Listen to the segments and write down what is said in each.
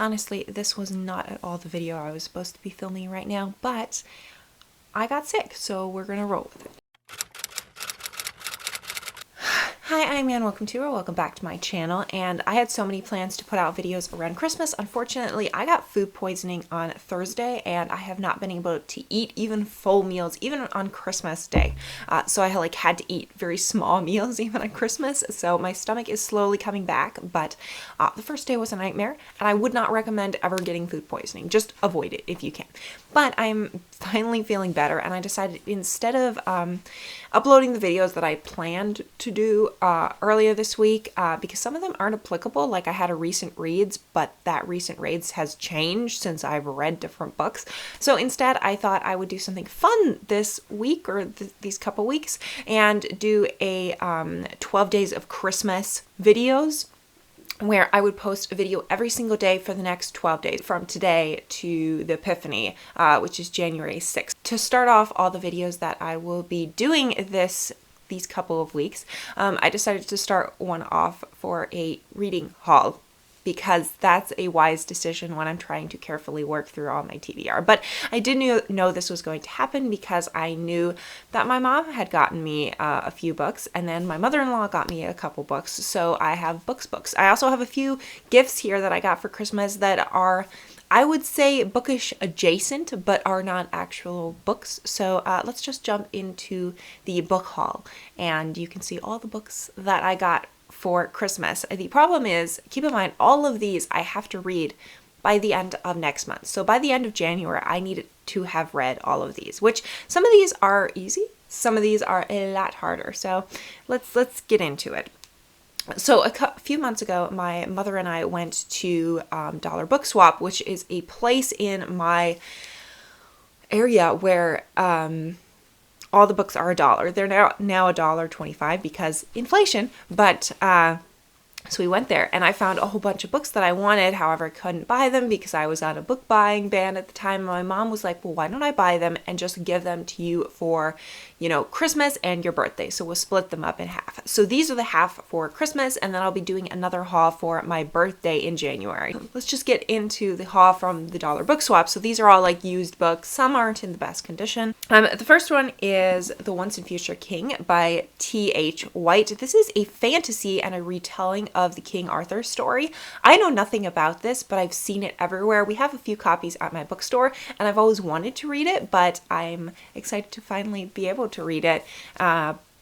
Honestly, this was not at all the video I was supposed to be filming right now, but I got sick, so we're gonna roll with it. Hi, I'm Ann. Welcome back to my channel, and I had so many plans to put out videos around Christmas. Unfortunately, I got food poisoning on Thursday, and I have not been able to eat even full meals, even on Christmas Day. So I had to eat very small meals even on Christmas, so my stomach is slowly coming back, but the first day was a nightmare, and I would not recommend ever getting food poisoning. Just avoid it if you can. But I'm finally feeling better, and I decided instead of uploading the videos that I planned to do earlier this week, because some of them aren't applicable, like I had a recent reads, but that recent reads has changed since I've read different books. So instead, I thought I would do something fun this week or these couple weeks and do a 12 days of Christmas videos, where I would post a video every single day for the next 12 days from today to the Epiphany, which is January 6th. To start off all the videos that I will be doing these couple of weeks, I decided to start one off for a reading haul, because that's a wise decision when I'm trying to carefully work through all my TBR. But I did know this was going to happen because I knew that my mom had gotten me a few books, and then my mother-in-law got me a couple books, so I have books. I also have a few gifts here that I got for Christmas that are, I would say, bookish adjacent, but are not actual books. So let's just jump into the book haul, and you can see all the books that I got for Christmas. The problem is, keep in mind, all of these I have to read by the end of next month. So by the end of January, I need to have read all of these, which some of these are easy, some of these are a lot harder. So let's get into it. So a few months ago, my mother and I went to Dollar Book Swap, which is a place in my area where all the books are $1. They're now $1.25 because inflation, but so we went there, and I found a whole bunch of books that I wanted. However, I couldn't buy them because I was on a book buying ban at the time. My mom was like, well, why don't I buy them and just give them to you for, Christmas and your birthday? So we'll split them up in half. So these are the half for Christmas, and then I'll be doing another haul for my birthday in January. Let's just get into the haul from the Dollar Book Swap. So these are all used books. Some aren't in the best condition. The first one is The Once and Future King by T.H. White. This is a fantasy and a retelling of the King Arthur story. I know nothing about this, but I've seen it everywhere. We have a few copies at my bookstore, and I've always wanted to read it, but I'm excited to finally be able to read it,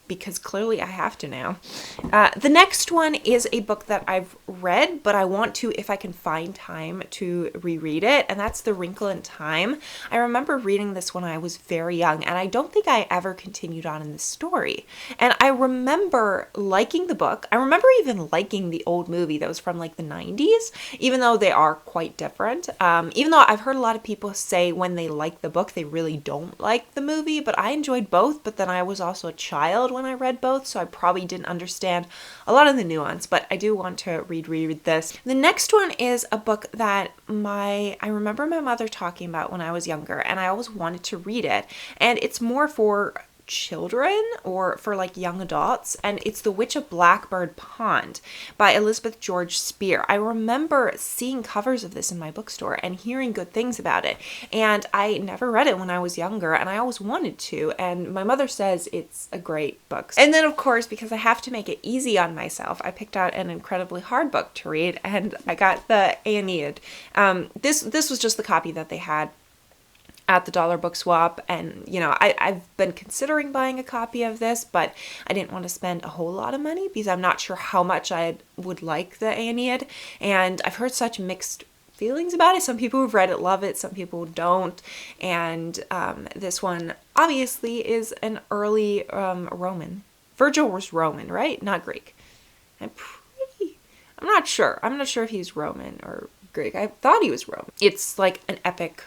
because clearly I have to now. The next one is a book that I've read, but I want to, if I can find time, to reread it, and that's The Wrinkle in Time. I remember reading this when I was very young, and I don't think I ever continued on in the story. And I remember liking the book. I remember even liking the old movie that was from the 90s, even though they are quite different. Even though I've heard a lot of people say when they like the book, they really don't like the movie, but I enjoyed both, but then I was also a child when I read both, so I probably didn't understand a lot of the nuance, but I do want to reread this. The next one is a book that I remember my mother talking about when I was younger, and I always wanted to read it, and it's more for children or for young adults, and it's The Witch of Blackbird Pond by Elizabeth George Spear. I remember seeing covers of this in my bookstore and hearing good things about it, and I never read it when I was younger, and I always wanted to, and my mother says it's a great book. And then, of course, because I have to make it easy on myself, I picked out an incredibly hard book to read, and I got the Aeneid. This was just the copy that they had at the Dollar Book Swap, and I've been considering buying a copy of this, but I didn't want to spend a whole lot of money because I'm not sure how much I would like the Aeneid, and I've heard such mixed feelings about it. Some people who've read it love it, some people don't, and this one obviously is an early Roman. Virgil was Roman, right? Not Greek. I'm not sure. I'm not sure if he's Roman or Greek. I thought he was Roman. It's an epic,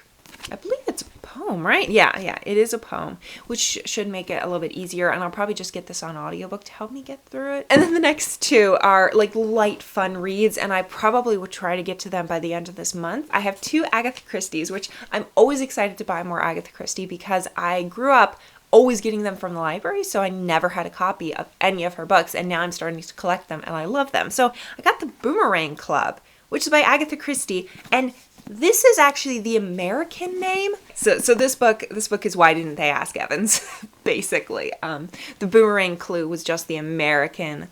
I believe it's a poem, right? Yeah, it is a poem, which should make it a little bit easier, and I'll probably just get this on audiobook to help me get through it. And then the next two are light, fun reads, and I probably will try to get to them by the end of this month. I have two Agatha Christie's, which I'm always excited to buy more Agatha Christie because I grew up always getting them from the library, so I never had a copy of any of her books, and now I'm starting to collect them, and I love them. So I got the Boomerang Club, which is by Agatha Christie, and this is actually the American name. So this book is Why Didn't They Ask Evans, basically. The Boomerang Clue was just the American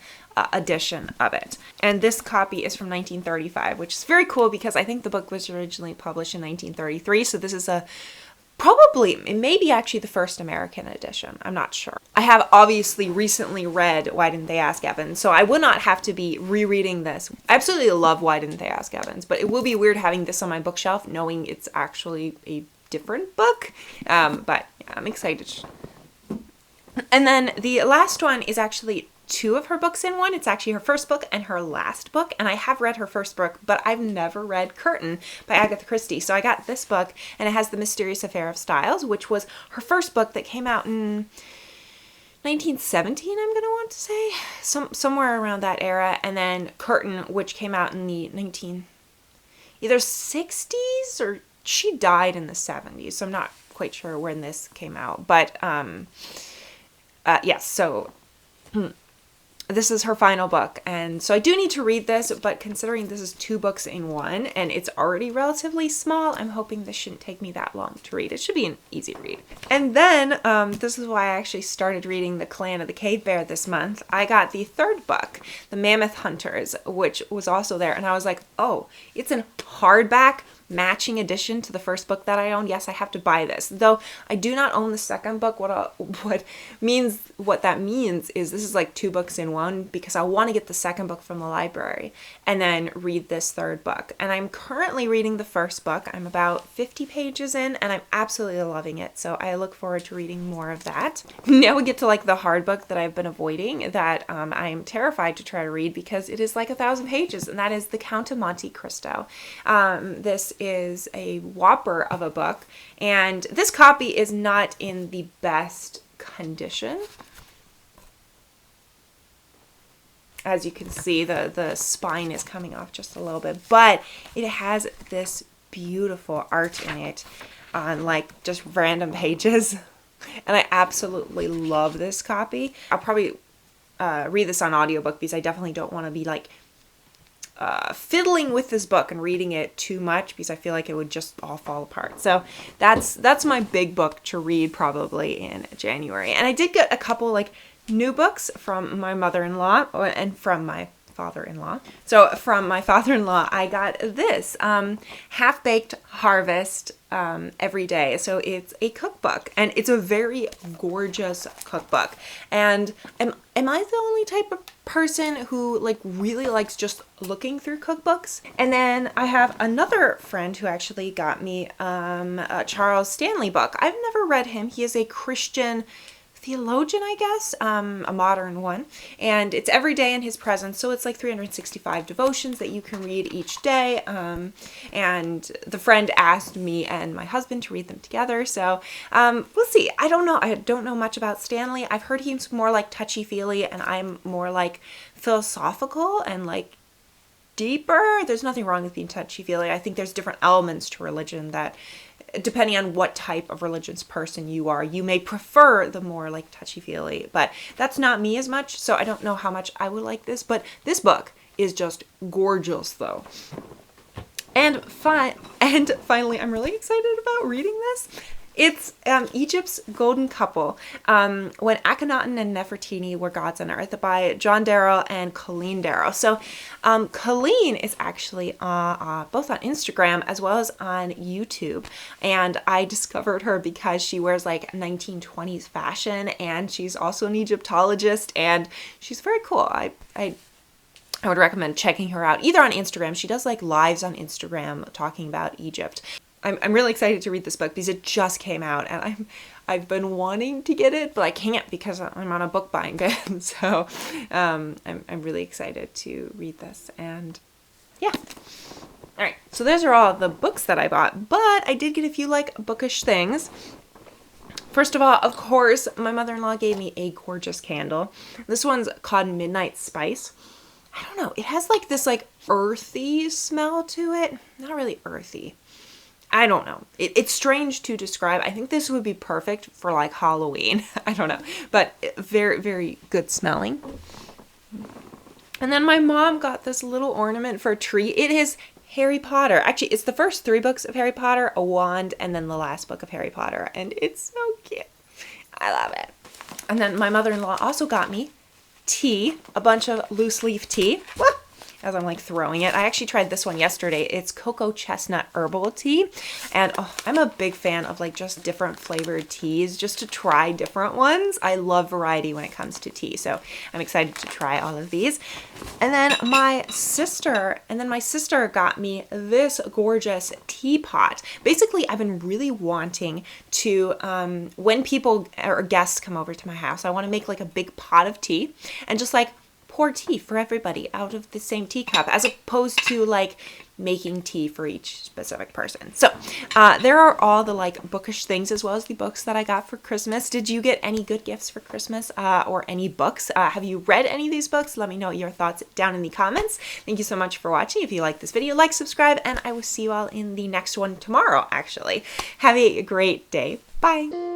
edition of it. And this copy is from 1935, which is very cool because I think the book was originally published in 1933. So this is it may be actually the first American edition. I'm not sure. I have obviously recently read Why Didn't They Ask Evans, so I would not have to be rereading this. I absolutely love Why Didn't They Ask Evans, but it will be weird having this on my bookshelf knowing it's actually a different book. But yeah, I'm excited. And then the last one is actually two of her books in one. It's actually her first book and her last book, and I have read her first book, but I've never read Curtin by Agatha Christie. So I got this book, and it has The Mysterious Affair of Styles, which was her first book that came out in 1917, I'm gonna want to say, somewhere around that era, and then Curtin, which came out in the either 60s or she died in the 70s, so I'm not quite sure when this came out, but yes, so this is her final book, and so I do need to read this, but considering this is two books in one, and it's already relatively small, I'm hoping this shouldn't take me that long to read. It should be an easy read. And then, this is why I actually started reading The Clan of the Cave Bear this month. I got the third book, The Mammoth Hunters, which was also there, and I was like, oh, it's in hardback, matching edition to the first book that I own. Yes, I have to buy this. Though I do not own the second book. What that means is this is like two books in one, because I want to get the second book from the library and then read this third book. And I'm currently reading the first book. I'm about 50 pages in, and I'm absolutely loving it. So I look forward to reading more of that. Now we get to like the hard book that I've been avoiding, that I'm terrified to try to read because it is like 1,000 pages, and that is The Count of Monte Cristo. This is a whopper of a book, and this copy is not in the best condition. As you can see, the spine is coming off just a little bit, but it has this beautiful art in it on like just random pages, and I absolutely love this copy. I'll probably read this on audiobook because I definitely don't want to be like fiddling with this book and reading it too much, because I feel like it would just all fall apart. So that's my big book to read probably in January. And I did get a couple like new books from my mother-in-law and from my father-in-law. So from my father-in-law, I got this Half-Baked Harvest Every Day. So it's a cookbook, and it's a very gorgeous cookbook. And am I the only type of person who like really likes just looking through cookbooks? And then I have another friend who actually got me a Charles Stanley book. I've never read him. He is a Christian theologian, I guess, a modern one, and it's every day in his presence, so it's like 365 devotions that you can read each day, and the friend asked me and my husband to read them together, so we'll see. I don't know much about Stanley. I've heard he's more like touchy-feely, and I'm more like philosophical and like deeper. There's nothing wrong with being touchy-feely. I think there's different elements to religion that, depending on what type of religious person you are, you may prefer the more like touchy-feely, but that's not me as much, so I don't know how much I would like this, but this book is just gorgeous though. And finally, I'm really excited about reading this. It's Egypt's Golden Couple, When Akhenaten and Nefertiti Were Gods on Earth, by John Darrow and Colleen Darrow. So Colleen is actually both on Instagram as well as on YouTube, and I discovered her because she wears like 1920s fashion, and she's also an Egyptologist, and she's very cool. I would recommend checking her out either on Instagram. She does like lives on Instagram talking about Egypt. I'm really excited to read this book because it just came out, and I've been wanting to get it, but I can't because I'm on a book buying ban. So I'm really excited to read this, and yeah. All right, so those are all the books that I bought, but I did get a few like bookish things. First of all, of course, my mother-in-law gave me a gorgeous candle. This one's called Midnight Spice. I don't know, it has like this like earthy smell to it. Not really earthy. I don't know. It's strange to describe. I think this would be perfect for like Halloween. I don't know. But very, very good smelling. And then my mom got this little ornament for a tree. It is Harry Potter. Actually, it's the first 3 books of Harry Potter, a wand, and then the last book of Harry Potter. And it's so cute. I love it. And then my mother-in-law also got me tea, a bunch of loose leaf tea. As I'm like throwing it. I actually tried this one yesterday. It's cocoa chestnut herbal tea. And I'm a big fan of like just different flavored teas, just to try different ones. I love variety when it comes to tea. So I'm excited to try all of these. And then my sister got me this gorgeous teapot. Basically, I've been really wanting to, when people or guests come over to my house, I want to make like a big pot of tea and just like pour tea for everybody out of the same teacup, as opposed to like making tea for each specific person. So there are all the like bookish things as well as the books that I got for Christmas. Did you get any good gifts for Christmas or any books? Have you read any of these books? Let me know your thoughts down in the comments. Thank you so much for watching. If you like this video, like, subscribe, and I will see you all in the next one tomorrow, actually. Have a great day. Bye.